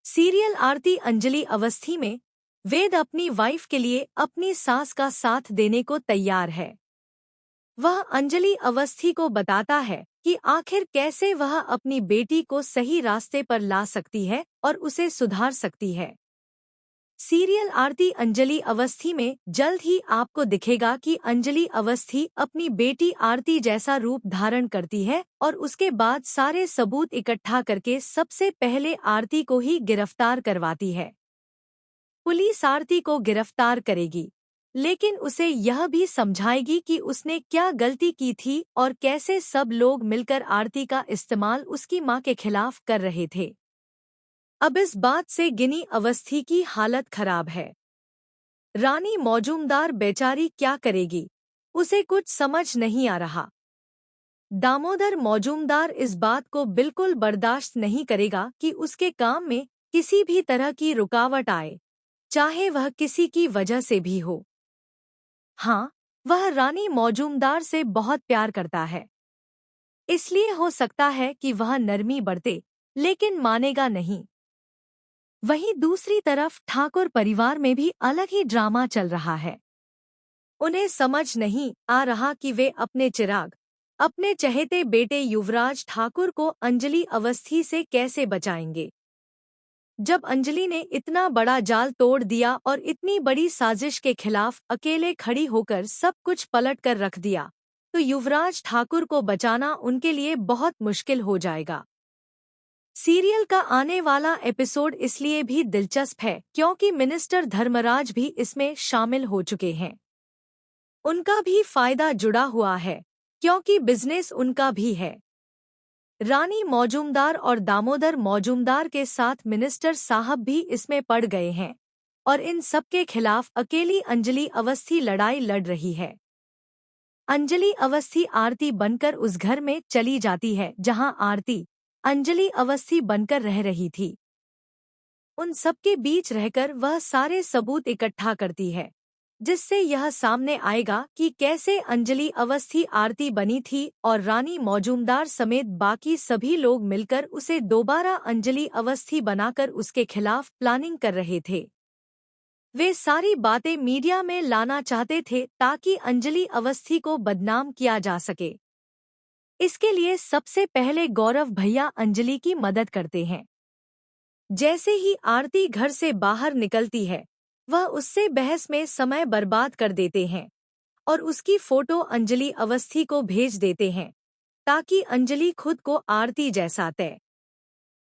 Serial आरती अंजलि अवस्थी में वेद अपनी wife के लिए अपनी सास का साथ देने को तैयार है। वह अंजलि अवस्थी को बताता है कि आखिर कैसे वह अपनी बेटी को सही रास्ते पर ला सकती है और उसे सुधार सकती है। सीरियल आरती अंजलि अवस्थी में जल्द ही आपको दिखेगा कि अंजलि अवस्थी अपनी बेटी आरती जैसा रूप धारण करती है और उसके बाद सारे सबूत इकट्ठा करके सबसे पहले आरती को ही गिरफ्तार करवाती है। पुलिस आरती को गिरफ्तार करेगी, लेकिन उसे यह भी समझाएगी कि उसने क्या गलती की थी और कैसे सब लोग मिलकर आरती का इस्तेमाल उसकी मां के खिलाफ कर रहे थे। अब इस बात से गिनी अवस्थी की हालत खराब है। रानी मौजूमदार बेचारी क्या करेगी, उसे कुछ समझ नहीं आ रहा। दामोदर मौजूमदार इस बात को बिल्कुल बर्दाश्त नहीं करेगा कि उसके काम में किसी भी तरह की रुकावट आए, चाहे वह किसी की वजह से भी हो। हाँ, वह रानी मौजूमदार से बहुत प्यार करता है, इसलिए हो सकता है कि वह नरमी बरते, लेकिन मानेगा नहीं। वहीं दूसरी तरफ ठाकुर परिवार में भी अलग ही ड्रामा चल रहा है। उन्हें समझ नहीं आ रहा कि वे अपने चिराग, अपने चहेते बेटे युवराज ठाकुर को अंजलि अवस्थी से कैसे बचाएंगे। जब अंजलि ने इतना बड़ा जाल तोड़ दिया और इतनी बड़ी साजिश के खिलाफ अकेले खड़ी होकर सब कुछ पलट कर रख दिया, तो युवराज ठाकुर को बचाना उनके लिए बहुत मुश्किल हो जाएगा। सीरियल का आने वाला एपिसोड इसलिए भी दिलचस्प है क्योंकि मिनिस्टर धर्मराज भी इसमें शामिल हो चुके हैं। उनका भी फायदा जुड़ा हुआ है, क्योंकि बिजनेस उनका भी है। रानी मौजूमदार और दामोदर मौजूमदार के साथ मिनिस्टर साहब भी इसमें पड़ गए हैं और इन सब के खिलाफ अकेली अंजलि अवस्थी लड़ाई लड़ रही है। अंजलि अवस्थी आरती बनकर उस घर में चली जाती है जहां आरती अंजलि अवस्थी बनकर रह रही थी। उन सबके बीच रहकर वह सारे सबूत इकट्ठा करती है, जिससे यह सामने आएगा कि कैसे अंजलि अवस्थी आरती बनी थी और रानी मौजूमदार समेत बाकी सभी लोग मिलकर उसे दोबारा अंजलि अवस्थी बनाकर उसके खिलाफ प्लानिंग कर रहे थे। वे सारी बातें मीडिया में लाना चाहते थे ताकि अंजलि अवस्थी को बदनाम किया जा सके। इसके लिए सबसे पहले गौरव भैया अंजलि की मदद करते हैं। जैसे ही आरती घर से बाहर निकलती है, वह उससे बहस में समय बर्बाद कर देते हैं और उसकी फोटो अंजलि अवस्थी को भेज देते हैं ताकि अंजलि खुद को आरती जैसा तय